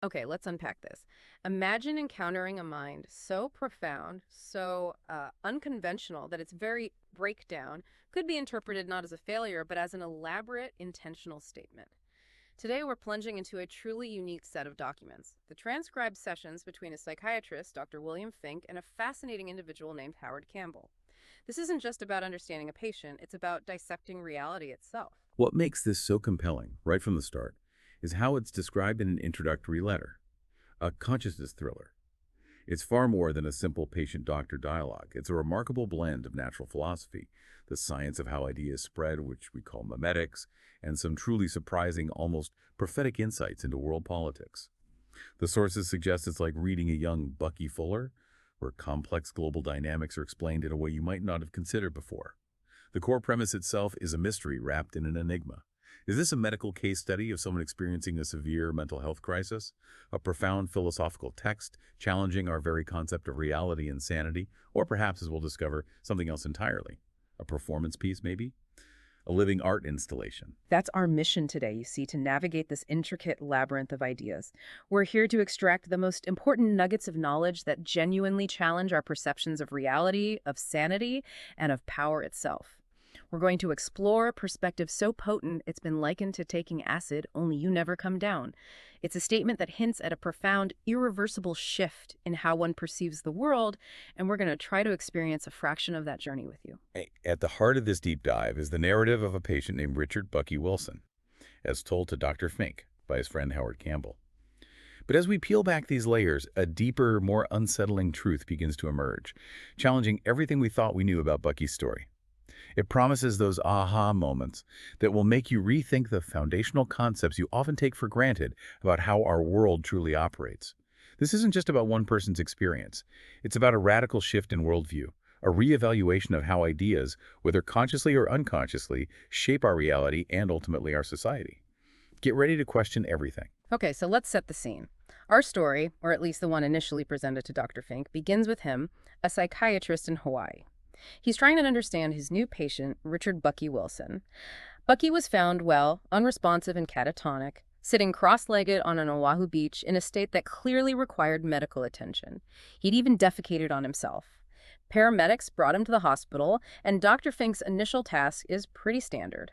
Okay, let's unpack this. Imagine encountering a mind so profound, so unconventional that its very breakdown could be interpreted not as a failure, but as an elaborate, intentional statement. Today, we're plunging into a truly unique set of documents, the transcribed sessions between a psychiatrist, Dr. William Fink, and a fascinating individual named Howard Campbell. This isn't just about understanding a patient, it's about dissecting reality itself. What makes this so compelling, right from the start, is how it's described in an introductory letter, a consciousness thriller. It's far more than a simple patient-doctor dialogue. It's a remarkable blend of natural philosophy, the science of how ideas spread, which we call memetics, and some truly surprising, almost prophetic insights into world politics. The sources suggest it's like reading a young Bucky Fuller, where complex global dynamics are explained in a way you might not have considered before. The core premise itself is a mystery wrapped in an enigma. Is this a medical case study of someone experiencing a severe mental health crisis? A profound philosophical text challenging our very concept of reality and sanity? Or perhaps, as we'll discover, something else entirely? A performance piece, maybe? A living art installation? That's our mission today, you see, to navigate this intricate labyrinth of ideas. We're here to extract the most important nuggets of knowledge that genuinely challenge our perceptions of reality, of sanity, and of power itself. We're going to explore a perspective so potent it's been likened to taking acid, only you never come down. It's a statement that hints at a profound, irreversible shift in how one perceives the world, and we're going to try to experience a fraction of that journey with you. At the heart of this deep dive is the narrative of a patient named Richard Bucky Wilson, as told to Dr. Fink by his friend Howard Campbell. But as we peel back these layers, a deeper, more unsettling truth begins to emerge, challenging everything we thought we knew about Bucky's story. It promises those aha moments that will make you rethink the foundational concepts you often take for granted about how our world truly operates. This isn't just about one person's experience. It's about a radical shift in worldview, a reevaluation of how ideas, whether consciously or unconsciously, shape our reality and ultimately our society. Get ready to question everything. Okay, so let's set the scene. Our story, or at least the one initially presented to Dr. Fink, begins with him, a psychiatrist in Hawaii. He's trying to understand his new patient, Richard Bucky Wilson. Bucky was found, well, unresponsive and catatonic, sitting cross-legged on an Oahu beach in a state that clearly required medical attention. He'd even defecated on himself. Paramedics brought him to the hospital, and Dr. Fink's initial task is pretty standard.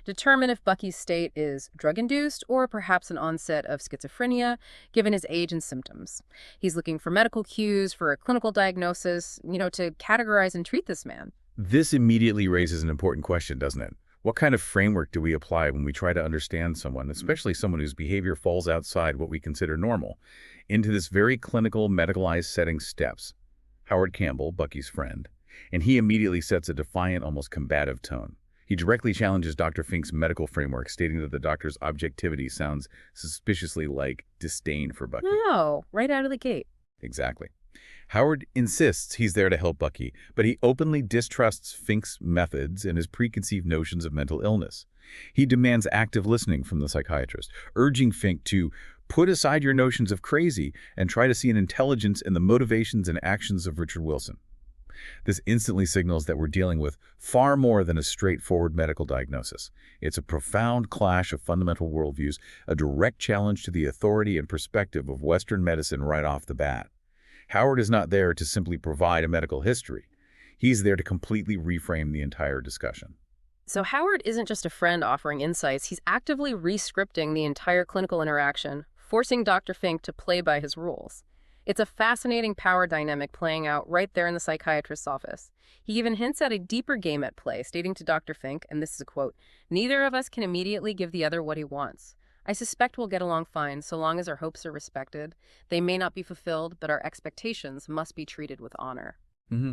Determine if Bucky's state is drug-induced or perhaps an onset of schizophrenia, given his age and symptoms. He's looking for medical cues, for a clinical diagnosis, to categorize and treat this man. This immediately raises an important question, doesn't it? What kind of framework do we apply when we try to understand someone, especially someone whose behavior falls outside what we consider normal, into this very clinical, medicalized setting steps? Howard Campbell, Bucky's friend, and he immediately sets a defiant, almost combative tone. He directly challenges Dr. Fink's medical framework, stating that the doctor's objectivity sounds suspiciously like disdain for Bucky. No, right out of the gate. Exactly. Howard insists he's there to help Bucky, but he openly distrusts Fink's methods and his preconceived notions of mental illness. He demands active listening from the psychiatrist, urging Fink to put aside your notions of crazy and try to see an intelligence in the motivations and actions of Richard Wilson. This instantly signals that we're dealing with far more than a straightforward medical diagnosis. It's a profound clash of fundamental worldviews, a direct challenge to the authority and perspective of Western medicine right off the bat. Howard is not there to simply provide a medical history. He's there to completely reframe the entire discussion. So Howard isn't just a friend offering insights, he's actively re-scripting the entire clinical interaction, forcing Dr. Fink to play by his rules. It's a fascinating power dynamic playing out right there in the psychiatrist's office. He even hints at a deeper game at play, stating to Dr. Fink, and this is a quote, "Neither of us can immediately give the other what he wants. I suspect we'll get along fine so long as our hopes are respected. They may not be fulfilled, but our expectations must be treated with honor." Mm-hmm.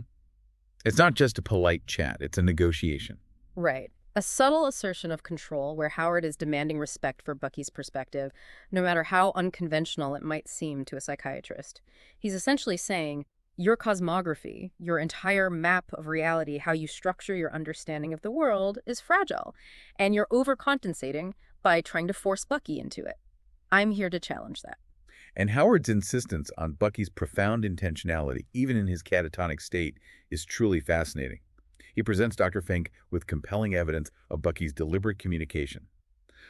It's not just a polite chat, it's a negotiation. Right. A subtle assertion of control where Howard is demanding respect for Bucky's perspective, no matter how unconventional it might seem to a psychiatrist. He's essentially saying, your cosmography, your entire map of reality, how you structure your understanding of the world, is fragile, and you're overcompensating by trying to force Bucky into it. I'm here to challenge that. And Howard's insistence on Bucky's profound intentionality, even in his catatonic state, is truly fascinating. He presents Dr. Fink with compelling evidence of Bucky's deliberate communication.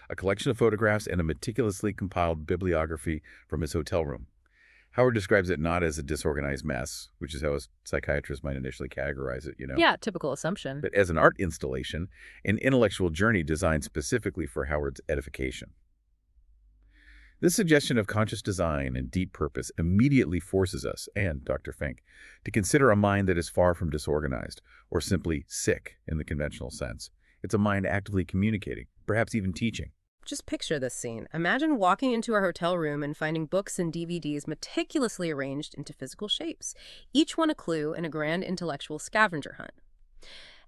a collection of photographs, and a meticulously compiled bibliography from his hotel room. Howard describes it not as a disorganized mess, which is how a psychiatrist might initially categorize it, Yeah, typical assumption. but as an art installation, an intellectual journey designed specifically for Howard's edification. This suggestion of conscious design and deep purpose immediately forces us, and Dr. Fink, to consider a mind that is far from disorganized, or simply sick in the conventional sense. It's a mind actively communicating, perhaps even teaching. Just picture this scene. Imagine walking into our hotel room and finding books and DVDs meticulously arranged into physical shapes, each one a clue in a grand intellectual scavenger hunt.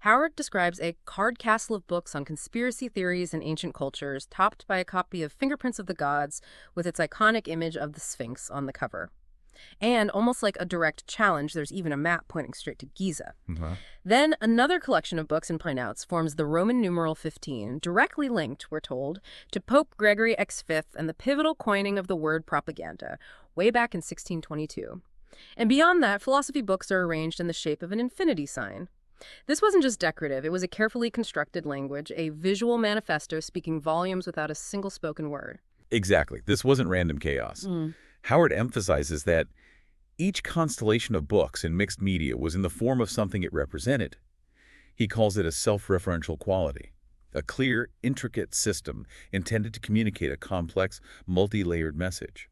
Howard describes a card castle of books on conspiracy theories and ancient cultures, topped by a copy of Fingerprints of the Gods with its iconic image of the Sphinx on the cover. And almost like a direct challenge, there's even a map pointing straight to Giza. Then another collection of books and printouts forms the Roman numeral 15, directly linked, we're told, to Pope Gregory XV and the pivotal coining of the word propaganda, way back in 1622. And beyond that, philosophy books are arranged in the shape of an infinity sign. This wasn't just decorative, it was a carefully constructed language, a visual manifesto speaking volumes without a single spoken word. Exactly. This wasn't random chaos. Howard emphasizes that each constellation of books and mixed media was in the form of something it represented. He calls it a self-referential quality, a clear, intricate system intended to communicate a complex, multi-layered message.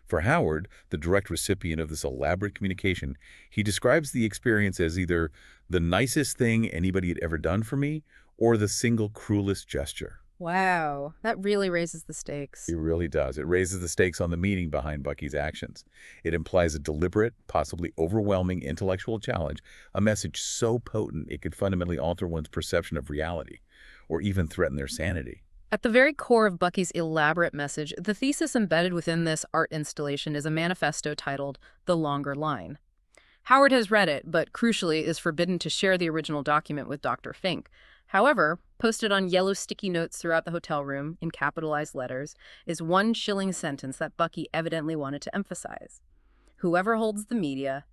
For Howard, the direct recipient of this elaborate communication, he describes the experience as either the nicest thing anybody had ever done for me or the single cruelest gesture. Wow, that really raises the stakes. It really does. It raises the stakes on the meaning behind Bucky's actions. It implies a deliberate, possibly overwhelming intellectual challenge, a message so potent it could fundamentally alter one's perception of reality, or even threaten their sanity. At the very core of Bucky's elaborate message, the thesis embedded within this art installation is a manifesto titled The Longer Line. Howard has read it, but crucially is forbidden to share the original document with Dr. Fink. However, posted on yellow sticky notes throughout the hotel room in capitalized letters is one chilling sentence that Bucky evidently wanted to emphasize. Whoever holds the media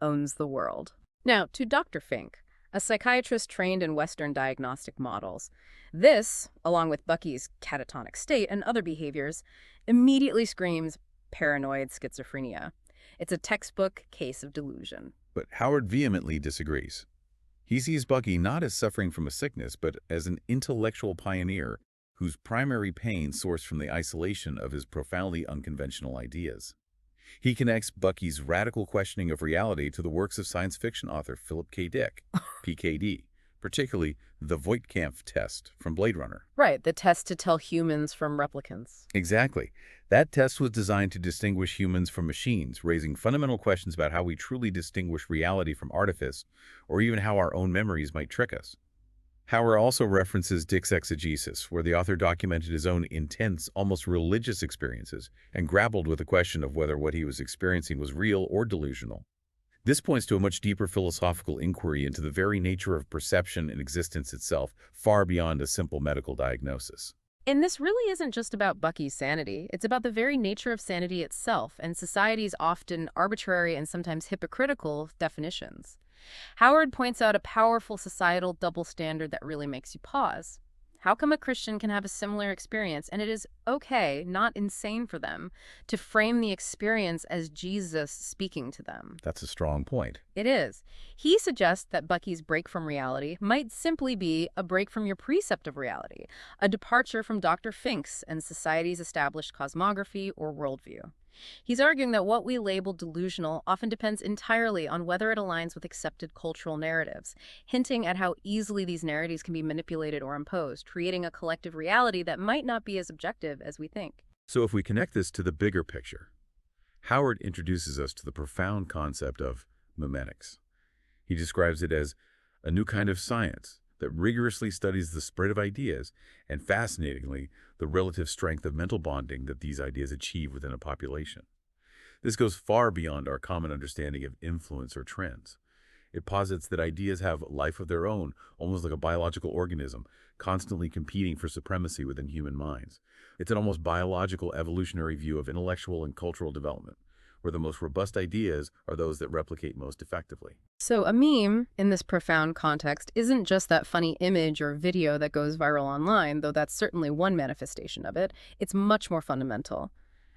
owns the world. Now, to Dr. Fink, a psychiatrist trained in Western diagnostic models. This, along with Bucky's catatonic state and other behaviors, immediately screams paranoid schizophrenia. It's a textbook case of delusion. But Howard vehemently disagrees. He sees Bucky not as suffering from a sickness, but as an intellectual pioneer whose primary pain sourced from the isolation of his profoundly unconventional ideas. He connects Bucky's radical questioning of reality to the works of science fiction author Philip K. Dick, PKD, particularly the Voight-Kampff test from Blade Runner. Right, the test to tell humans from replicants. Exactly. That test was designed to distinguish humans from machines, raising fundamental questions about how we truly distinguish reality from artifice, or even how our own memories might trick us. Howard also references Dick's exegesis, where the author documented his own intense, almost religious experiences and grappled with the question of whether what he was experiencing was real or delusional. This points to a much deeper philosophical inquiry into the very nature of perception and existence itself, far beyond a simple medical diagnosis. And this really isn't just about Bucky's sanity. It's about the very nature of sanity itself and society's often arbitrary and sometimes hypocritical definitions. Howard points out a powerful societal double standard that really makes you pause. How come a Christian can have a similar experience and it is okay, not insane for them, to frame the experience as Jesus speaking to them? That's a strong point. It is. He suggests that Bucky's break from reality might simply be a break from your precept of reality, a departure from Dr. Fink's and society's established cosmography or worldview. He's arguing that what we label delusional often depends entirely on whether it aligns with accepted cultural narratives, hinting at how easily these narratives can be manipulated or imposed, creating a collective reality that might not be as objective as we think. So if we connect this to the bigger picture, Howard introduces us to the profound concept of memetics. He describes it as a new kind of science that rigorously studies the spread of ideas and, fascinatingly, the relative strength of mental bonding that these ideas achieve within a population. This goes far beyond our common understanding of influence or trends. It posits that ideas have life of their own, almost like a biological organism, constantly competing for supremacy within human minds. It's an almost biological evolutionary view of intellectual and cultural development, where the most robust ideas are those that replicate most effectively. So a meme, in this profound context, isn't just that funny image or video that goes viral online, though that's certainly one manifestation of it. It's much more fundamental.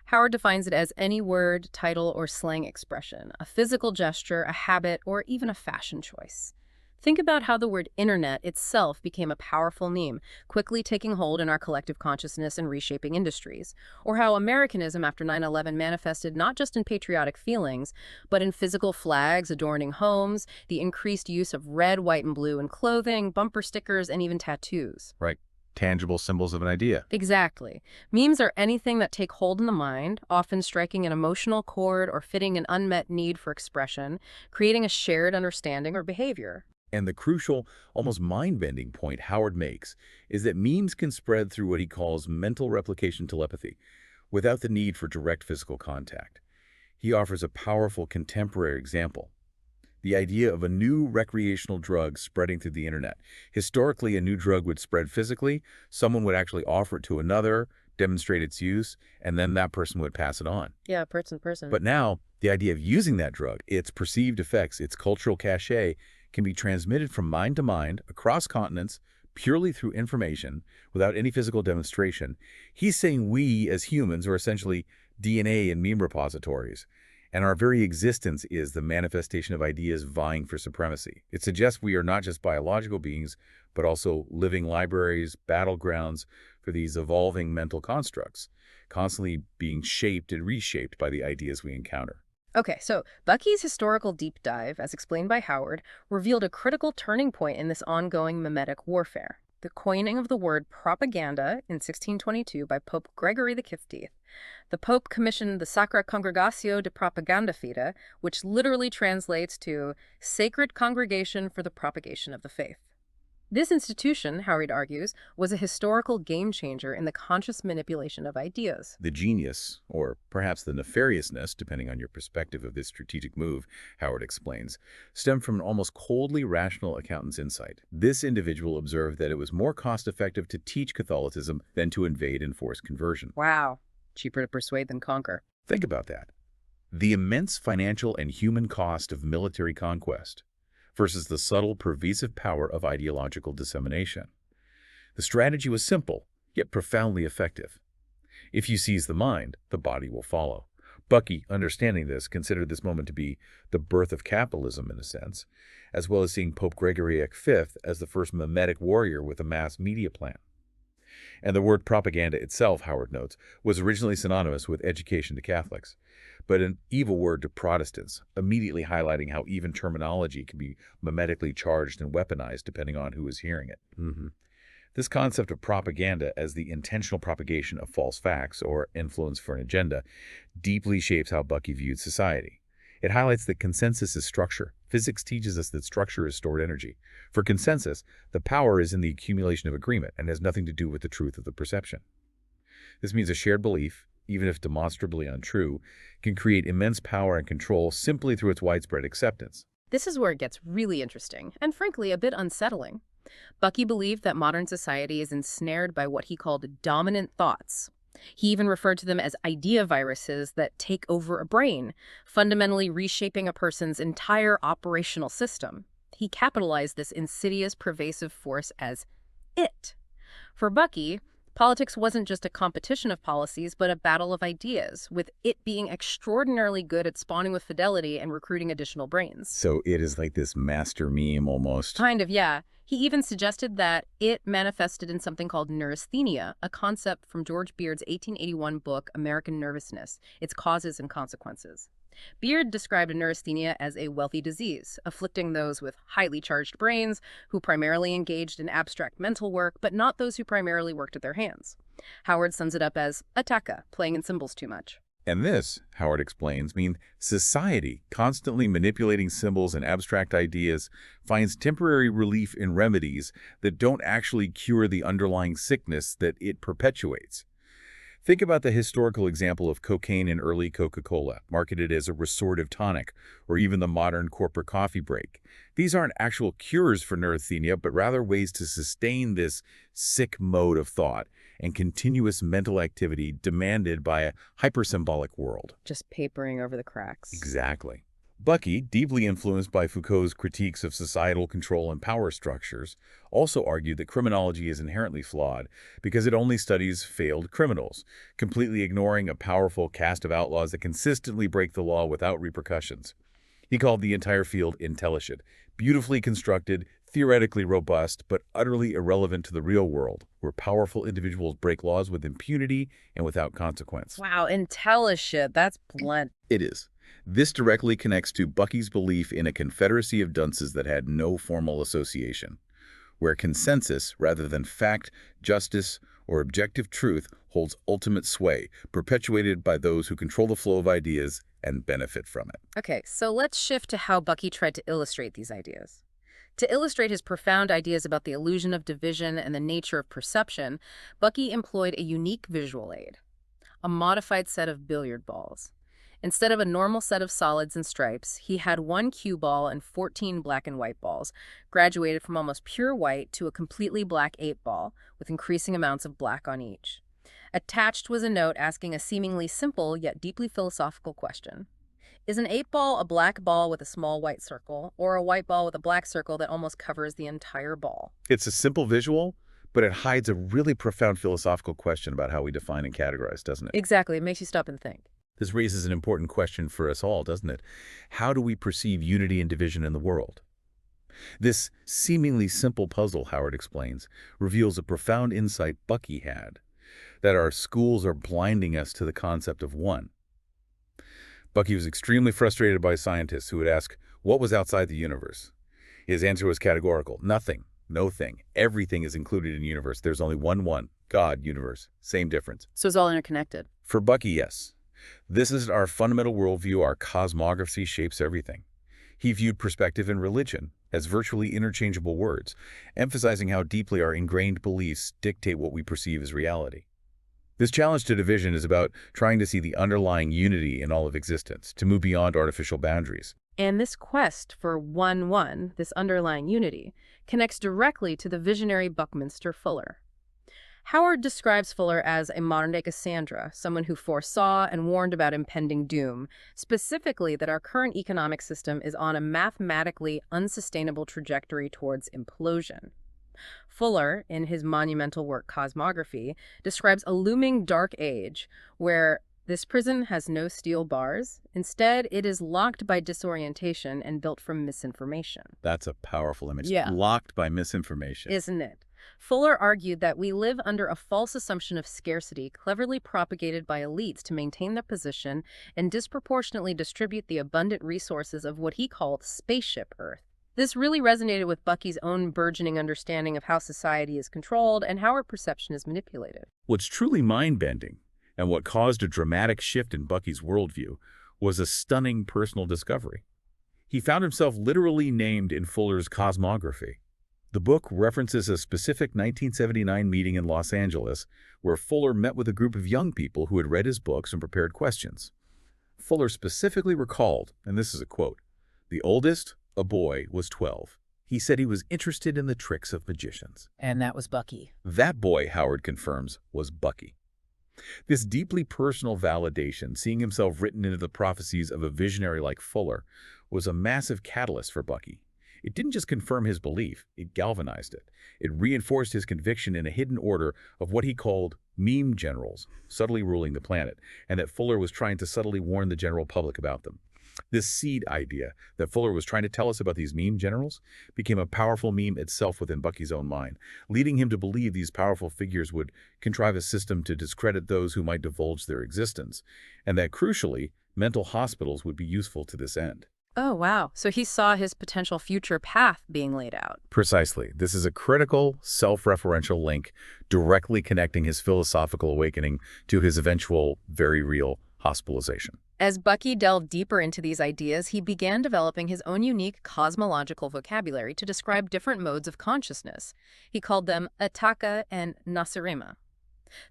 Howard defines it as any word, title, or slang expression, a physical gesture, a habit, or even a fashion choice. Think about how the word internet itself became a powerful meme, quickly taking hold in our collective consciousness and reshaping industries, or how Americanism after 9/11 manifested not just in patriotic feelings, but in physical flags adorning homes, the increased use of red, white, and blue in clothing, bumper stickers, and even tattoos. Right. Tangible symbols of an idea. Exactly. Memes are anything that take hold in the mind, often striking an emotional chord or fitting an unmet need for expression, creating a shared understanding or behavior. And the crucial, almost mind-bending point Howard makes is that memes can spread through what he calls mental replication telepathy, without the need for direct physical contact. He offers a powerful contemporary example. The idea of a new recreational drug spreading through the internet. Historically, a new drug would spread physically, someone would actually offer it to another, demonstrate its use, and then that person would pass it on. Yeah, person to person. But now, the idea of using that drug, its perceived effects, its cultural cachet, can be transmitted from mind to mind, across continents, purely through information, without any physical demonstration. He's saying we, as humans, are essentially DNA in meme repositories, and our very existence is the manifestation of ideas vying for supremacy. It suggests we are not just biological beings, but also living libraries, battlegrounds for these evolving mental constructs, constantly being shaped and reshaped by the ideas we encounter. Okay, so Bucky's historical deep dive, as explained by Howard, revealed a critical turning point in this ongoing memetic warfare. The coining of the word propaganda in 1622 by Pope Gregory XV. The Pope commissioned the Sacra Congregatio de Propaganda Fide, which literally translates to Sacred Congregation for the Propagation of the Faith. This institution, Howard argues, was a historical game-changer in the conscious manipulation of ideas. The genius, or perhaps the nefariousness, depending on your perspective of this strategic move, Howard explains, stemmed from an almost coldly rational accountant's insight. This individual observed that it was more cost-effective to teach Catholicism than to invade and force conversion. Wow. Cheaper to persuade than conquer. Think about that. The immense financial and human cost of military conquest versus the subtle, pervasive power of ideological dissemination. The strategy was simple, yet profoundly effective. If you seize the mind, the body will follow. Bucky, understanding this, considered this moment to be the birth of capitalism in a sense, as well as seeing Pope Gregory V as the first memetic warrior with a mass media plan. And the word propaganda itself, Howard notes, was originally synonymous with education to Catholics, but an evil word to Protestants, immediately highlighting how even terminology can be memetically charged and weaponized depending on who is hearing it. This concept of propaganda as the intentional propagation of false facts or influence for an agenda deeply shapes how Bucky viewed society. It highlights that consensus is structure. Physics teaches us that structure is stored energy. For consensus, the power is in the accumulation of agreement and has nothing to do with the truth of the perception. This means a shared belief, even if demonstrably untrue, can create immense power and control simply through its widespread acceptance. This is where it gets really interesting, and frankly, a bit unsettling. Bucky believed that modern society is ensnared by what he called dominant thoughts. He even referred to them as idea viruses that take over a brain, fundamentally reshaping a person's entire operational system. He capitalized this insidious, pervasive force as it. For Bucky, politics wasn't just a competition of policies, but a battle of ideas, with it being extraordinarily good at spawning with fidelity and recruiting additional brains. So it is like this master meme almost. Kind of, yeah. He even suggested that it manifested in something called neurasthenia, a concept from George Beard's 1881 book, American Nervousness, Its Causes and Consequences. Beard described neurasthenia as a wealthy disease, afflicting those with highly charged brains who primarily engaged in abstract mental work, but not those who primarily worked with their hands. Howard sums it up as attaka, playing in symbols too much. And this, Howard explains, means society, constantly manipulating symbols and abstract ideas, finds temporary relief in remedies that don't actually cure the underlying sickness that it perpetuates. Think about the historical example of cocaine in early Coca-Cola, marketed as a restorative tonic, or even the modern corporate coffee break. These aren't actual cures for neurasthenia, but rather ways to sustain this sick mode of thought and continuous mental activity demanded by a hypersymbolic world. Just papering over the cracks. Exactly. Bucky, deeply influenced by Foucault's critiques of societal control and power structures, also argued that criminology is inherently flawed because it only studies failed criminals, completely ignoring a powerful cast of outlaws that consistently break the law without repercussions. He called the entire field intelligent, beautifully constructed, theoretically robust, but utterly irrelevant to the real world, where powerful individuals break laws with impunity and without consequence. Wow, intelligent. That's blunt. It is. This directly connects to Bucky's belief in a confederacy of dunces that had no formal association, where consensus, rather than fact, justice, or objective truth, holds ultimate sway, perpetuated by those who control the flow of ideas and benefit from it. Okay, so let's shift to how Bucky tried to illustrate these ideas. To illustrate his profound ideas about the illusion of division and the nature of perception, Bucky employed a unique visual aid, a modified set of billiard balls. Instead of a normal set of solids and stripes, he had one cue ball and 14 black and white balls, graduated from almost pure white to a completely black 8-ball, with increasing amounts of black on each. Attached was a note asking a seemingly simple yet deeply philosophical question. Is an 8-ball a black ball with a small white circle, or a white ball with a black circle that almost covers the entire ball? It's a simple visual, but it hides a really profound philosophical question about how we define and categorize, doesn't it? Exactly. It makes you stop and think. This raises an important question for us all, doesn't it? How do we perceive unity and division in the world? This seemingly simple puzzle, Howard explains, reveals a profound insight Bucky had, that our schools are blinding us to the concept of one. Bucky was extremely frustrated by scientists who would ask, what was outside the universe? His answer was categorical: nothing, no thing. Everything is included in the universe. There's only one, God, universe, same difference. So it's all interconnected. For Bucky, yes. This is our fundamental worldview. Our cosmography shapes everything. He viewed perspective and religion as virtually interchangeable words, emphasizing how deeply our ingrained beliefs dictate what we perceive as reality. This challenge to division is about trying to see the underlying unity in all of existence, to move beyond artificial boundaries. And this quest for one, this underlying unity, connects directly to the visionary Buckminster Fuller. Howard describes Fuller as a modern-day Cassandra, someone who foresaw and warned about impending doom, specifically that our current economic system is on a mathematically unsustainable trajectory towards implosion. Fuller, in his monumental work Cosmography, describes a looming dark age where this prison has no steel bars. Instead, it is locked by disorientation and built from misinformation. That's a powerful image. Yeah. Locked by misinformation. Isn't it? Fuller argued that we live under a false assumption of scarcity cleverly propagated by elites to maintain their position and disproportionately distribute the abundant resources of what he called Spaceship Earth. This really resonated with Bucky's own burgeoning understanding of how society is controlled and how our perception is manipulated. What's truly mind-bending, and what caused a dramatic shift in Bucky's worldview, was a stunning personal discovery. He found himself literally named in Fuller's Cosmography. The book references a specific 1979 meeting in Los Angeles where Fuller met with a group of young people who had read his books and prepared questions. Fuller specifically recalled, and this is a quote, "The oldest, a boy, was 12. He said he was interested in the tricks of magicians." And that was Bucky. That boy, Howard confirms, was Bucky. This deeply personal validation, seeing himself written into the prophecies of a visionary like Fuller, was a massive catalyst for Bucky. It didn't just confirm his belief, it galvanized it. It reinforced his conviction in a hidden order of what he called meme generals, subtly ruling the planet, and that Fuller was trying to subtly warn the general public about them. This seed idea that Fuller was trying to tell us about these meme generals became a powerful meme itself within Bucky's own mind, leading him to believe these powerful figures would contrive a system to discredit those who might divulge their existence, and that, crucially, mental hospitals would be useful to this end. Oh, wow. So he saw his potential future path being laid out. Precisely. This is a critical, self-referential link directly connecting his philosophical awakening to his eventual, very real hospitalization. As Bucky delved deeper into these ideas, he began developing his own unique cosmological vocabulary to describe different modes of consciousness. He called them Ataka and Nasirima.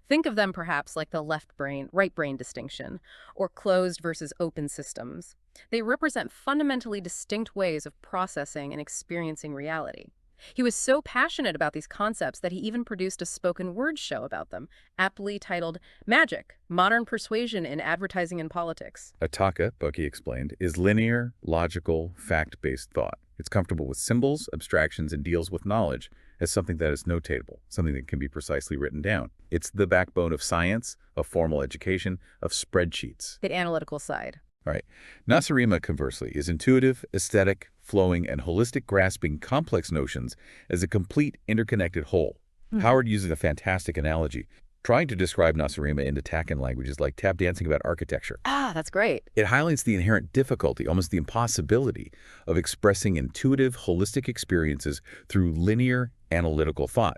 Think of them perhaps like the left brain, right brain distinction, or closed versus open systems. They represent fundamentally distinct ways of processing and experiencing reality. He was so passionate about these concepts that he even produced a spoken word show about them, aptly titled Magic, Modern Persuasion in Advertising and Politics. Ataka, Bucky explained, is linear, logical, fact-based thought. It's comfortable with symbols, abstractions, and deals with knowledge as something that is notatable, something that can be precisely written down. It's the backbone of science, of formal education, of spreadsheets. The analytical side. All right. Nasarima, conversely, is intuitive, aesthetic, flowing, and holistic, grasping complex notions as a complete, interconnected whole. Howard uses a fantastic analogy, trying to describe Nasarima in Atakan languages like tap dancing about architecture. Ah, that's great. It highlights the inherent difficulty, almost the impossibility, of expressing intuitive, holistic experiences through linear, analytical thought.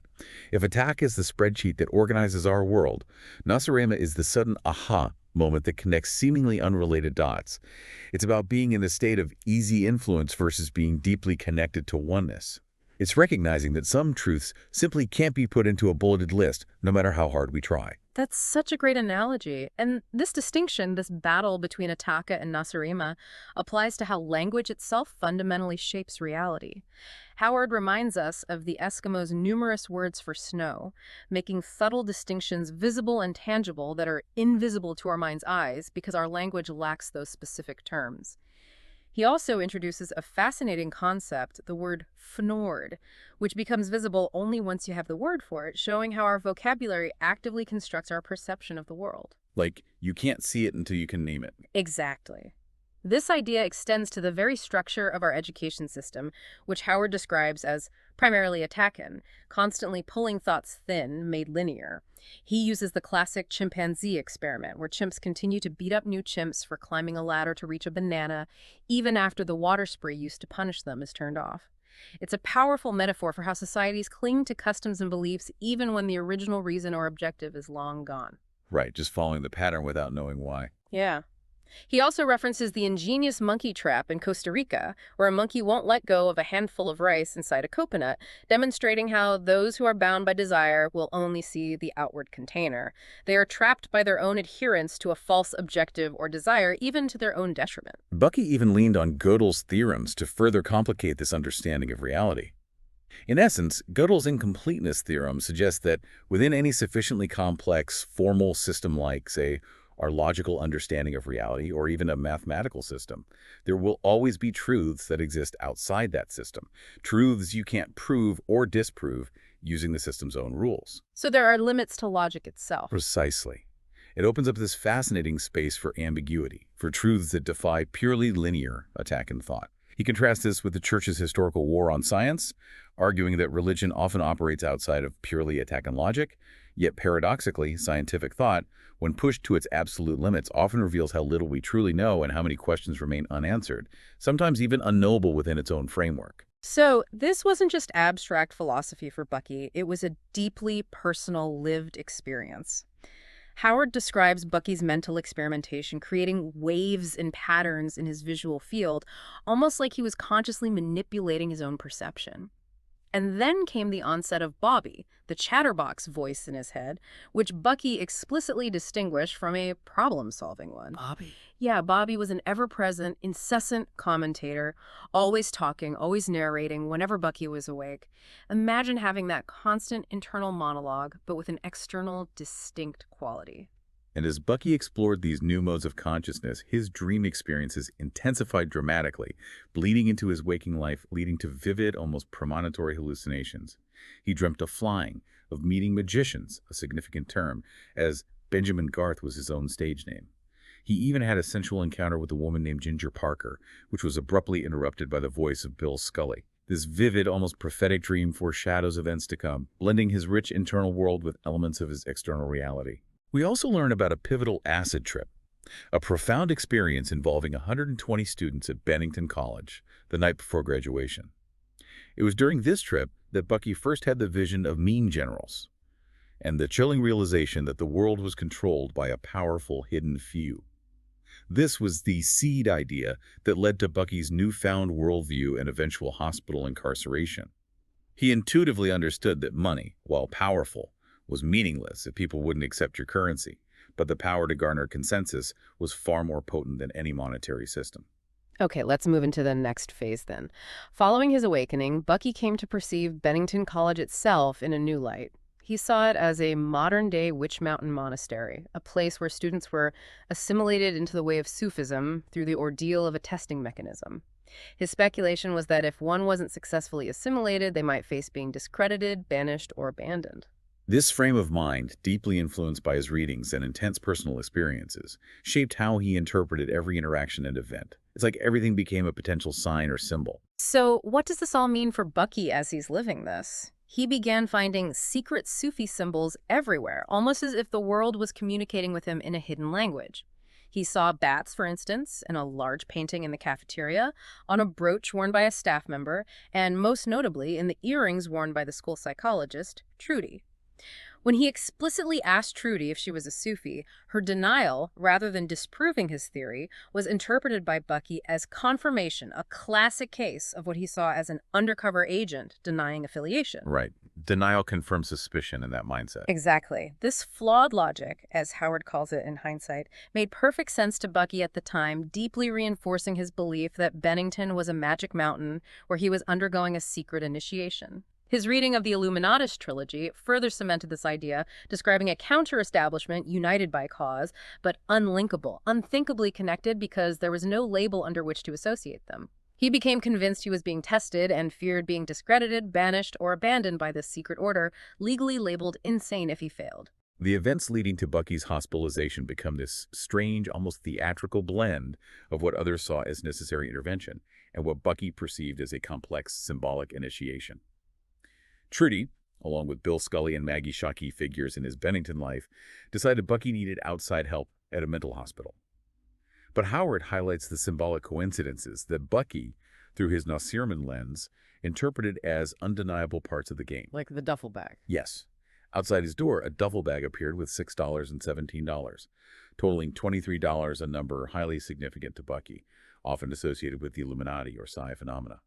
If Ataka is the spreadsheet that organizes our world, Nasarima is the sudden aha moment that connects seemingly unrelated dots. It's about being in the state of easy influence versus being deeply connected to oneness. It's recognizing that some truths simply can't be put into a bulleted list, no matter how hard we try. That's such a great analogy. And this distinction, this battle between Ataka and Nasarima, applies to how language itself fundamentally shapes reality. Howard reminds us of the Eskimos' numerous words for snow, making subtle distinctions visible and tangible that are invisible to our mind's eyes because our language lacks those specific terms. He also introduces a fascinating concept, the word fnord, which becomes visible only once you have the word for it, showing how our vocabulary actively constructs our perception of the world. Like, you can't see it until you can name it. Exactly. This idea extends to the very structure of our education system, which Howard describes as primarily Atakan, constantly pulling thoughts thin, made linear. He uses the classic chimpanzee experiment, where chimps continue to beat up new chimps for climbing a ladder to reach a banana, even after the water spray used to punish them is turned off. It's a powerful metaphor for how societies cling to customs and beliefs even when the original reason or objective is long gone. Right, just following the pattern without knowing why. Yeah. He also references the ingenious monkey trap in Costa Rica, where a monkey won't let go of a handful of rice inside a coconut, demonstrating how those who are bound by desire will only see the outward container. They are trapped by their own adherence to a false objective or desire, even to their own detriment. Bucky even leaned on Gödel's theorems to further complicate this understanding of reality. In essence, Gödel's incompleteness theorem suggests that within any sufficiently complex, formal system like, say, our logical understanding of reality, or even a mathematical system, there will always be truths that exist outside that system, truths you can't prove or disprove using the system's own rules. So there are limits to logic itself. Precisely. It opens up this fascinating space for ambiguity, for truths that defy purely linear attack and thought. He contrasts this with the Church's historical war on science, arguing that religion often operates outside of purely attack and logic, yet paradoxically, scientific thought, when pushed to its absolute limits, often reveals how little we truly know and how many questions remain unanswered, sometimes even unknowable within its own framework. So this wasn't just abstract philosophy for Bucky, it was a deeply personal, lived experience. Howard describes Bucky's mental experimentation, creating waves and patterns in his visual field, almost like he was consciously manipulating his own perception. And then came the onset of Bobby, the chatterbox voice in his head, which Bucky explicitly distinguished from a problem-solving one. Bobby? Yeah, Bobby was an ever-present, incessant commentator, always talking, always narrating whenever Bucky was awake. Imagine having that constant internal monologue, but with an external, distinct quality. And as Bucky explored these new modes of consciousness, his dream experiences intensified dramatically, bleeding into his waking life, leading to vivid, almost premonitory hallucinations. He dreamt of flying, of meeting magicians, a significant term, as Benjamin Garth was his own stage name. He even had a sensual encounter with a woman named Ginger Parker, which was abruptly interrupted by the voice of Bill Scully. This vivid, almost prophetic dream foreshadows events to come, blending his rich internal world with elements of his external reality. We also learn about a pivotal acid trip, a profound experience involving 120 students at Bennington College the night before graduation. It was during this trip that Bucky first had the vision of mean generals and the chilling realization that the world was controlled by a powerful hidden few. This was the seed idea that led to Bucky's newfound worldview and eventual hospital incarceration. He intuitively understood that money, while powerful, was meaningless if people wouldn't accept your currency, but the power to garner consensus was far more potent than any monetary system. Okay, let's move into the next phase then. Following his awakening, Bucky came to perceive Bennington College itself in a new light. He saw it as a modern-day Witch Mountain monastery, a place where students were assimilated into the way of Sufism through the ordeal of a testing mechanism. His speculation was that if one wasn't successfully assimilated, they might face being discredited, banished, or abandoned. This frame of mind, deeply influenced by his readings and intense personal experiences, shaped how he interpreted every interaction and event. It's like everything became a potential sign or symbol. So, what does this all mean for Bucky as he's living this? He began finding secret Sufi symbols everywhere, almost as if the world was communicating with him in a hidden language. He saw bats, for instance, in a large painting in the cafeteria, on a brooch worn by a staff member, and most notably in the earrings worn by the school psychologist, Trudy. When he explicitly asked Trudy if she was a Sufi, her denial, rather than disproving his theory, was interpreted by Bucky as confirmation, a classic case of what he saw as an undercover agent denying affiliation. Right. Denial confirms suspicion in that mindset. Exactly. This flawed logic, as Howard calls it in hindsight, made perfect sense to Bucky at the time, deeply reinforcing his belief that Bennington was a magic mountain where he was undergoing a secret initiation. His reading of the Illuminatus trilogy further cemented this idea, describing a counter-establishment united by cause, but unlinkable, unthinkably connected because there was no label under which to associate them. He became convinced he was being tested and feared being discredited, banished, or abandoned by this secret order, legally labeled insane if he failed. The events leading to Bucky's hospitalization become this strange, almost theatrical blend of what others saw as necessary intervention and what Bucky perceived as a complex, symbolic initiation. Trudy, along with Bill Scully and Maggie Shaw key figures in his Bennington life, decided Bucky needed outside help at a mental hospital. But Howard highlights the symbolic coincidences that Bucky, through his Nasirman lens, interpreted as undeniable parts of the game. Like the duffel bag. Yes. Outside his door, a duffel bag appeared with $6 and $17, totaling $23, a number highly significant to Bucky, often associated with the Illuminati or psi phenomena.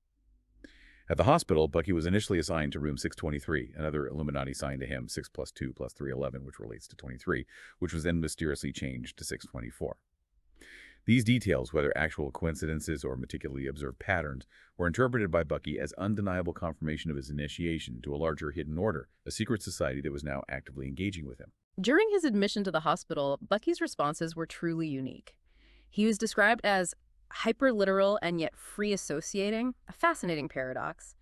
At the hospital, Bucky was initially assigned to room 623, another Illuminati sign to him, 6 plus 2 plus 3, 11, which relates to 23, which was then mysteriously changed to 624. These details, whether actual coincidences or meticulously observed patterns, were interpreted by Bucky as undeniable confirmation of his initiation to a larger hidden order, a secret society that was now actively engaging with him. During his admission to the hospital, Bucky's responses were truly unique. He was described as hyper-literal and yet free associating, a fascinating paradox.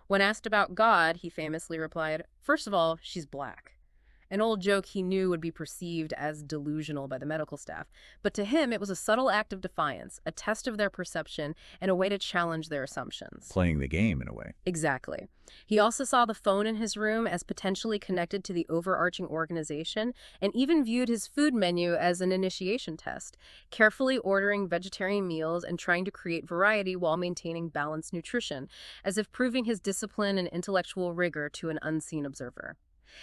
When asked about God, he famously replied, "First of all, she's black." An old joke he knew would be perceived as delusional by the medical staff, but to him it was a subtle act of defiance, a test of their perception, and a way to challenge their assumptions. Playing the game, in a way. Exactly. He also saw the phone in his room as potentially connected to the overarching organization, and even viewed his food menu as an initiation test, carefully ordering vegetarian meals and trying to create variety while maintaining balanced nutrition, as if proving his discipline and intellectual rigor to an unseen observer.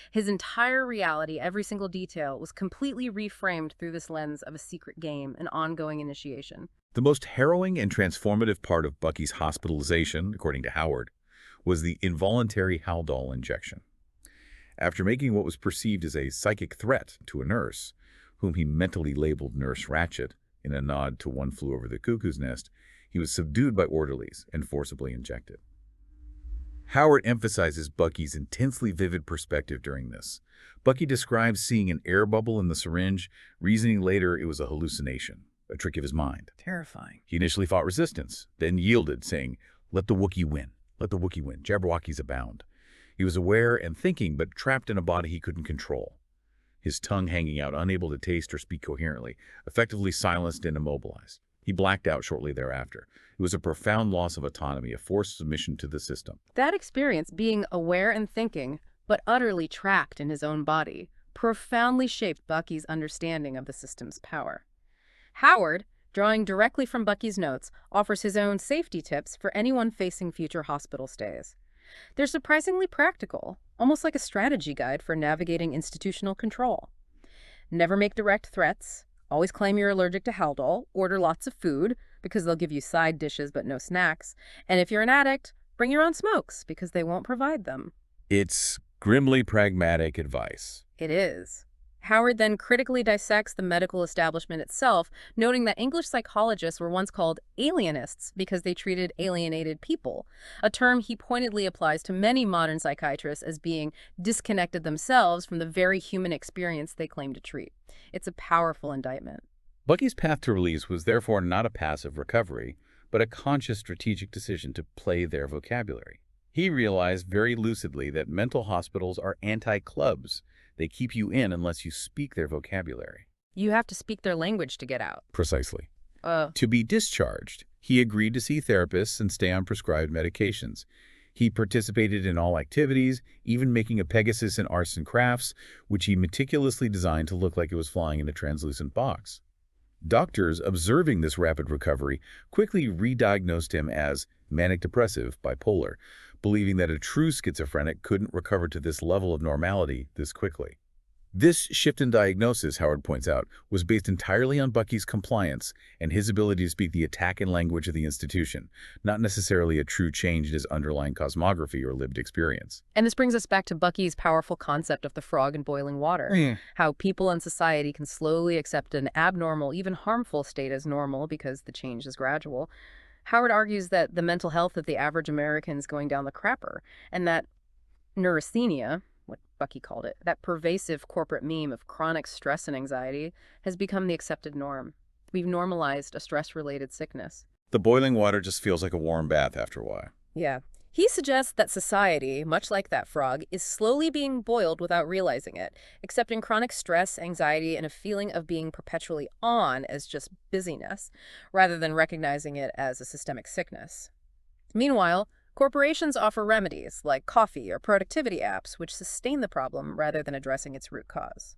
His entire reality, every single detail, was completely reframed through this lens of a secret game, an ongoing initiation. The most harrowing and transformative part of Bucky's hospitalization, according to Howard, was the involuntary Haldol injection. After making what was perceived as a psychic threat to a nurse, whom he mentally labeled Nurse Ratchet in a nod to One Flew Over the Cuckoo's Nest, he was subdued by orderlies and forcibly injected. Howard emphasizes Bucky's intensely vivid perspective during this. Bucky describes seeing an air bubble in the syringe, reasoning later it was a hallucination, a trick of his mind. Terrifying. He initially fought resistance, then yielded, saying, "Let the Wookiee win. Let the Wookiee win. Jabberwockies abound." He was aware and thinking, but trapped in a body he couldn't control. His tongue hanging out, unable to taste or speak coherently, effectively silenced and immobilized. He blacked out shortly thereafter. It was a profound loss of autonomy, a forced submission to the system. That experience, being aware and thinking, but utterly trapped in his own body, profoundly shaped Bucky's understanding of the system's power. Howard, drawing directly from Bucky's notes, offers his own safety tips for anyone facing future hospital stays. They're surprisingly practical, almost like a strategy guide for navigating institutional control. Never make direct threats. Always claim you're allergic to Haldol. Order lots of food, because they'll give you side dishes but no snacks. And if you're an addict, bring your own smokes, because they won't provide them. It's grimly pragmatic advice. It is. Howard then critically dissects the medical establishment itself, noting that English psychologists were once called alienists because they treated alienated people, a term he pointedly applies to many modern psychiatrists as being disconnected themselves from the very human experience they claim to treat. It's a powerful indictment. Bucky's path to release was therefore not a passive recovery, but a conscious strategic decision to play their vocabulary. He realized very lucidly that mental hospitals are anti-clubs. They keep you in unless you speak their vocabulary. You have to speak their language to get out. Precisely. To be discharged, he agreed to see therapists and stay on prescribed medications. He participated in all activities, even making a Pegasus in arts and crafts, which he meticulously designed to look like it was flying in a translucent box. Doctors, observing this rapid recovery, quickly re-diagnosed him as manic-depressive bipolar, believing that a true schizophrenic couldn't recover to this level of normality this quickly. This shift in diagnosis, Howard points out, was based entirely on Bucky's compliance and his ability to speak the attack-in language of the institution, not necessarily a true change in his underlying cosmography or lived experience. And this brings us back to Bucky's powerful concept of the frog in boiling water, how people and society can slowly accept an abnormal, even harmful state as normal because the change is gradual. Howard argues that the mental health of the average American is going down the crapper, and that neurasthenia, what Bucky called it, that pervasive corporate meme of chronic stress and anxiety, has become the accepted norm. We've normalized a stress-related sickness. The boiling water just feels like a warm bath after a while. Yeah. He suggests that society, much like that frog, is slowly being boiled without realizing it, accepting chronic stress, anxiety, and a feeling of being perpetually on as just busyness, rather than recognizing it as a systemic sickness. Meanwhile, corporations offer remedies like coffee or productivity apps which sustain the problem rather than addressing its root cause.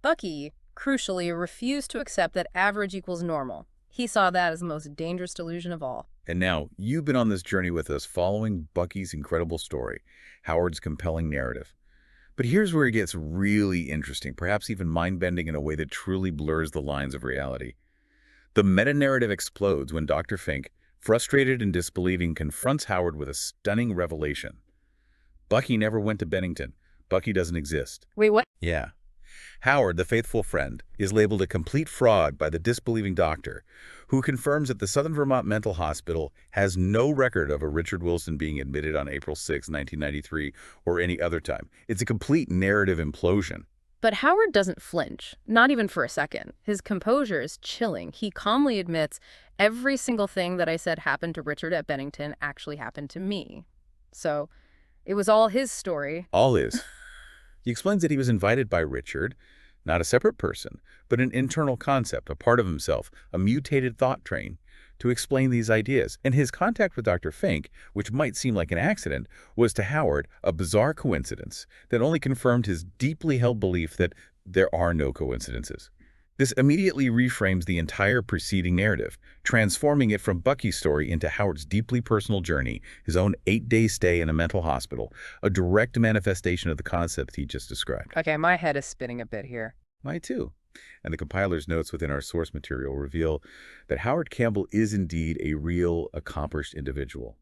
Bucky, crucially, refused to accept that average equals normal. He saw that as the most dangerous delusion of all. And now, you've been on this journey with us following Bucky's incredible story, Howard's compelling narrative. But here's where it gets really interesting, perhaps even mind-bending in a way that truly blurs the lines of reality. The meta-narrative explodes when Dr. Fink, frustrated and disbelieving, confronts Howard with a stunning revelation. Bucky never went to Bennington. Bucky doesn't exist. Wait, what? Yeah. Howard, the faithful friend, is labeled a complete fraud by the disbelieving doctor, who confirms that the Southern Vermont Mental Hospital has no record of a Richard Wilson being admitted on April 6, 1993, or any other time. It's a complete narrative implosion. But Howard doesn't flinch, not even for a second. His composure is chilling. He calmly admits, every single thing that I said happened to Richard at Bennington actually happened to me. So it was all his story. All is. He explains that he was invited by Richard, not a separate person, but an internal concept, a part of himself, a mutated thought train, to explain these ideas. And his contact with Dr. Fink, which might seem like an accident, was to Howard a bizarre coincidence that only confirmed his deeply held belief that there are no coincidences. This immediately reframes the entire preceding narrative, transforming it from Bucky's story into Howard's deeply personal journey, his own 8-day stay in a mental hospital, a direct manifestation of the concept he just described. Okay, my head is spinning a bit here. Mine too. And the compiler's notes within our source material reveal that Howard Campbell is indeed a real, accomplished individual.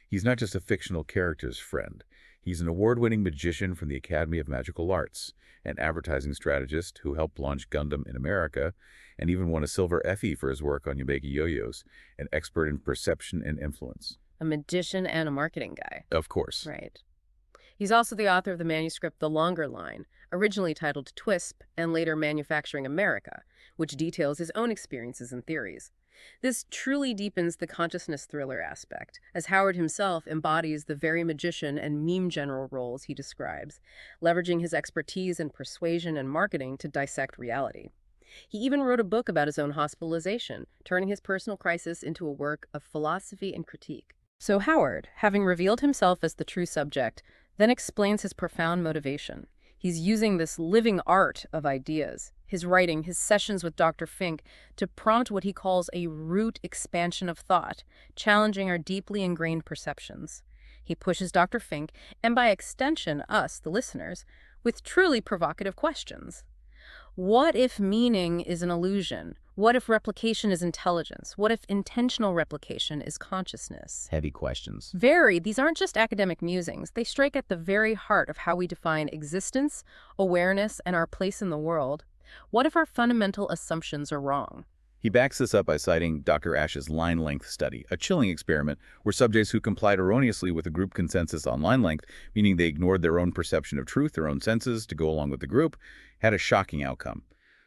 He's not just a fictional character's friend. He's an award-winning magician from the Academy of Magical Arts, an advertising strategist who helped launch Gundam in America, and even won a silver Effie for his work on Yamagi yo-yos, an expert in perception and influence. A magician and a marketing guy. Of course. Right. He's also the author of the manuscript The Longer Line, originally titled Twisp and later Manufacturing America, which details his own experiences and theories. This truly deepens the consciousness thriller aspect, as Howard himself embodies the very magician and meme general roles he describes, leveraging his expertise in persuasion and marketing to dissect reality. He even wrote a book about his own hospitalization, turning his personal crisis into a work of philosophy and critique. So Howard, having revealed himself as the true subject, then explains his profound motivation. He's using this living art of ideas, his writing, his sessions with Dr. Fink, to prompt what he calls a root expansion of thought, challenging our deeply ingrained perceptions. He pushes Dr. Fink, and by extension us, the listeners, with truly provocative questions. What if meaning is an illusion? What if replication is intelligence? What if intentional replication is consciousness? Heavy questions. Very. These aren't just academic musings. They strike at the very heart of how we define existence, awareness, and our place in the world. What if our fundamental assumptions are wrong? He backs this up by citing Dr. Ash's line length study, a chilling experiment where subjects who complied erroneously with a group consensus on line length, meaning they ignored their own perception of truth, their own senses, to go along with the group, had a shocking outcome.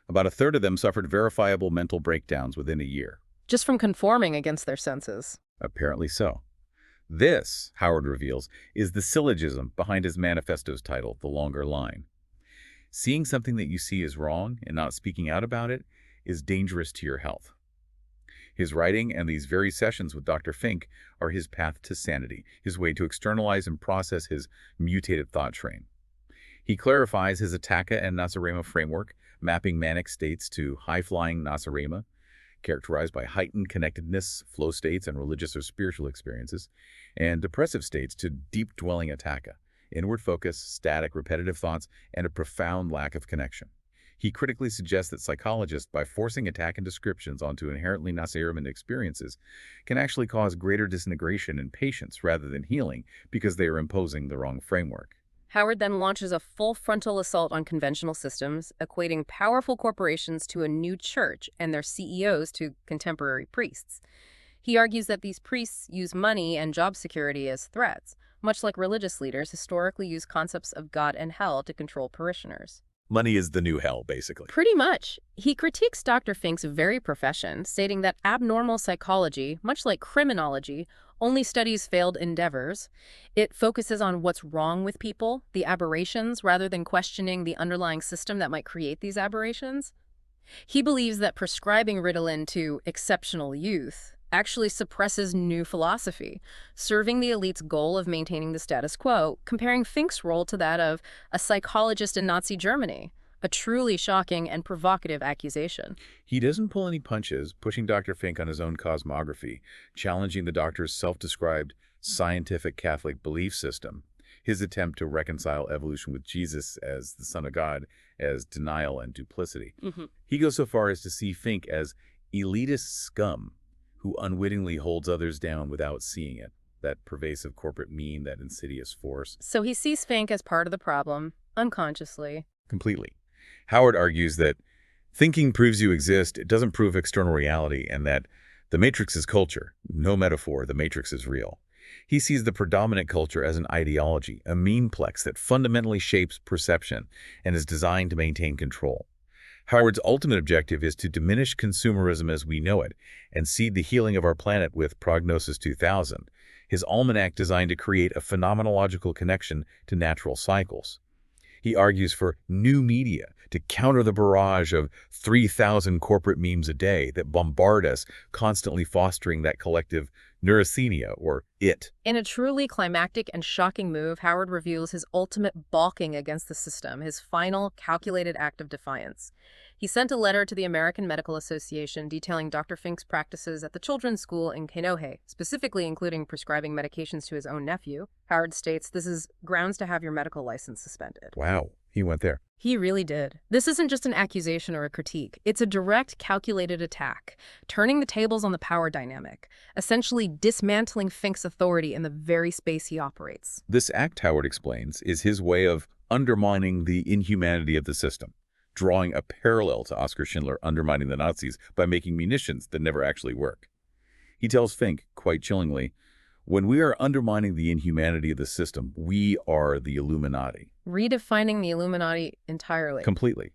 About a third of them suffered verifiable mental breakdowns within a year. Just from conforming against their senses. Apparently so. This, Howard reveals, is the syllogism behind his manifesto's title, The Longer Line. Seeing something that you see is wrong and not speaking out about it is dangerous to your health. His writing and these very sessions with Dr. Fink are his path to sanity, his way to externalize and process his mutated thought train. He clarifies his Ataka and Nasarema framework, mapping manic states to high-flying Nasarema, characterized by heightened connectedness, flow states, and religious or spiritual experiences, and depressive states to deep-dwelling Ataka, inward focus, static, repetitive thoughts, and a profound lack of connection. He critically suggests that psychologists, by forcing attack and descriptions onto inherently Nasariman experiences, can actually cause greater disintegration in patients rather than healing because they are imposing the wrong framework. Howard then launches a full frontal assault on conventional systems, equating powerful corporations to a new church and their CEOs to contemporary priests. He argues that these priests use money and job security as threats, much like religious leaders historically use concepts of God and hell to control parishioners. Money is the new hell, basically. Pretty much. He critiques Dr. Fink's very profession, stating that abnormal psychology, much like criminology, only studies failed endeavors. It focuses on what's wrong with people, the aberrations, rather than questioning the underlying system that might create these aberrations. He believes that prescribing Ritalin to exceptional youth actually suppresses new philosophy, serving the elite's goal of maintaining the status quo, comparing Fink's role to that of a psychologist in Nazi Germany. A truly shocking and provocative accusation. He doesn't pull any punches, pushing Dr. Fink on his own cosmography, challenging the doctor's self-described scientific Catholic belief system, his attempt to reconcile evolution with Jesus as the Son of God as denial and duplicity. He goes so far as to see Fink as elitist scum who unwittingly holds others down without seeing it, that pervasive corporate mean, that insidious force. So he sees Fink as part of the problem, unconsciously. Completely. Howard argues that thinking proves you exist, it doesn't prove external reality, and that the matrix is culture. No metaphor, the matrix is real. He sees the predominant culture as an ideology, a memeplex that fundamentally shapes perception and is designed to maintain control. Howard's ultimate objective is to diminish consumerism as we know it and seed the healing of our planet with Prognosis 2000, his almanac designed to create a phenomenological connection to natural cycles. He argues for new media to counter the barrage of 3,000 corporate memes a day that bombard us, constantly fostering that collective neurasthenia, or it. In a truly climactic and shocking move, Howard reveals his ultimate balking against the system, his final, calculated act of defiance. He sent a letter to the American Medical Association detailing Dr. Fink's practices at the children's school in Kainohe, specifically including prescribing medications to his own nephew. Howard states this is grounds to have your medical license suspended. Wow, he went there. He really did. This isn't just an accusation or a critique. It's a direct, calculated attack, turning the tables on the power dynamic, essentially dismantling Fink's authority in the very space he operates. This act, Howard explains, is his way of undermining the inhumanity of the system, drawing a parallel to Oskar Schindler undermining the Nazis by making munitions that never actually work. He tells Fink, quite chillingly, when we are undermining the inhumanity of the system, we are the Illuminati. Redefining the Illuminati entirely. Completely.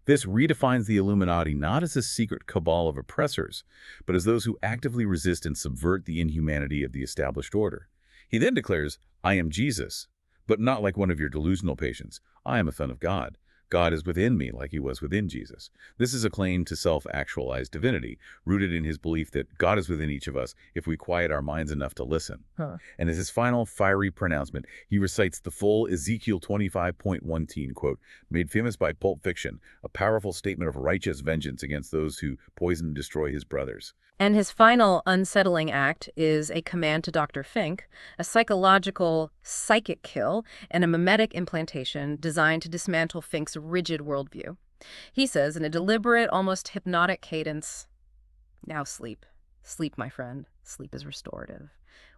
This redefines the Illuminati not as a secret cabal of oppressors, but as those who actively resist and subvert the inhumanity of the established order. He then declares, I am Jesus, but not like one of your delusional patients. I am a son of God. God is within me like he was within Jesus. This is a claim to self-actualized divinity, rooted in his belief that God is within each of us if we quiet our minds enough to listen. And as his final fiery pronouncement, he recites the full Ezekiel 25.1 quote, made famous by Pulp Fiction, a powerful statement of righteous vengeance against those who poison and destroy his brothers. And his final unsettling act is a command to Dr. Fink, a psychological psychic kill and a memetic implantation designed to dismantle Fink's rigid worldview. He says in a deliberate, almost hypnotic cadence, "Now sleep. Sleep, my friend. Sleep is restorative.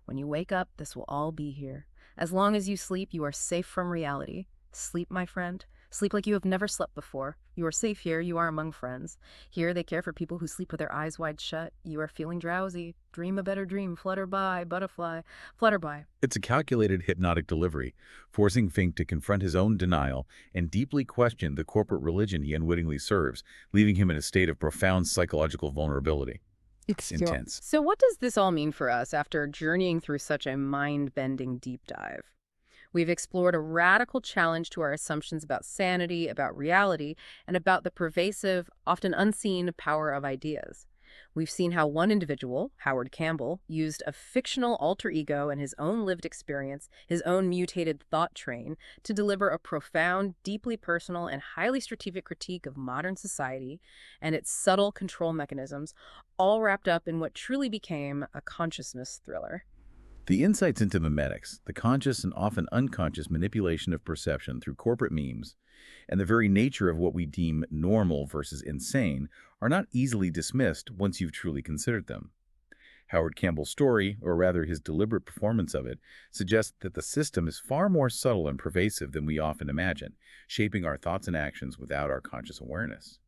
When you wake up, this will all be here. As long as you sleep, you are safe from reality. Sleep, my friend. Sleep like you have never slept before. You are safe here. You are among friends. Here they care for people who sleep with their eyes wide shut. You are feeling drowsy. Dream a better dream. Flutter by, butterfly. Flutter by." It's a calculated hypnotic delivery, forcing Fink to confront his own denial and deeply question the corporate religion he unwittingly serves, leaving him in a state of profound psychological vulnerability. It's intense. So what does this all mean for us after journeying through such a mind-bending deep dive? We've explored a radical challenge to our assumptions about sanity, about reality, and about the pervasive, often unseen power of ideas. We've seen how one individual, Howard Campbell, used a fictional alter ego and his own lived experience, his own mutated thought train, to deliver a profound, deeply personal, and highly strategic critique of modern society and its subtle control mechanisms, all wrapped up in what truly became a consciousness thriller. The insights into memetics, the conscious and often unconscious manipulation of perception through corporate memes, and the very nature of what we deem normal versus insane are not easily dismissed once you've truly considered them. Howard Campbell's story, or rather his deliberate performance of it, suggests that the system is far more subtle and pervasive than we often imagine, shaping our thoughts and actions without our conscious awareness.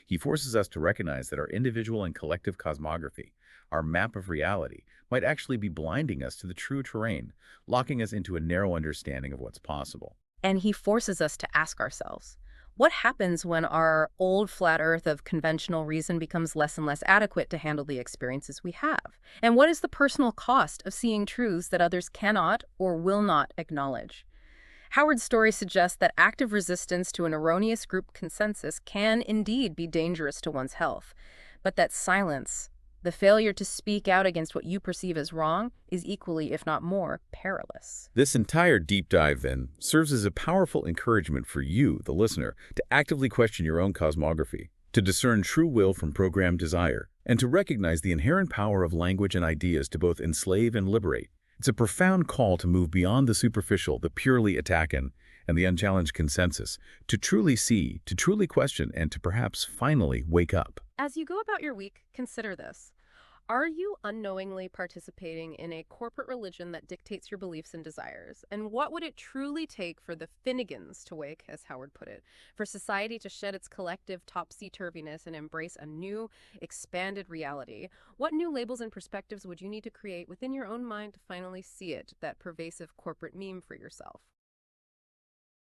He forces us to recognize that our individual and collective cosmography, our map of reality, might actually be blinding us to the true terrain, locking us into a narrow understanding of what's possible. And he forces us to ask ourselves, what happens when our old flat earth of conventional reason becomes less and less adequate to handle the experiences we have? And what is the personal cost of seeing truths that others cannot or will not acknowledge? Howard's story suggests that active resistance to an erroneous group consensus can indeed be dangerous to one's health, but that silence, the failure to speak out against what you perceive as wrong, is equally, if not more, perilous. This entire deep dive, then, serves as a powerful encouragement for you, the listener, to actively question your own cosmography, to discern true will from programmed desire, and to recognize the inherent power of language and ideas to both enslave and liberate. It's a profound call to move beyond the superficial, the purely attacking, and the unchallenged consensus, to truly see, to truly question, and to perhaps finally wake up. As you go about your week, consider this. Are you unknowingly participating in a corporate religion that dictates your beliefs and desires? And what would it truly take for the Finnegans to wake, as Howard put it, for society to shed its collective topsy-turviness and embrace a new, expanded reality? What new labels and perspectives would you need to create within your own mind to finally see it, that pervasive corporate meme, for yourself?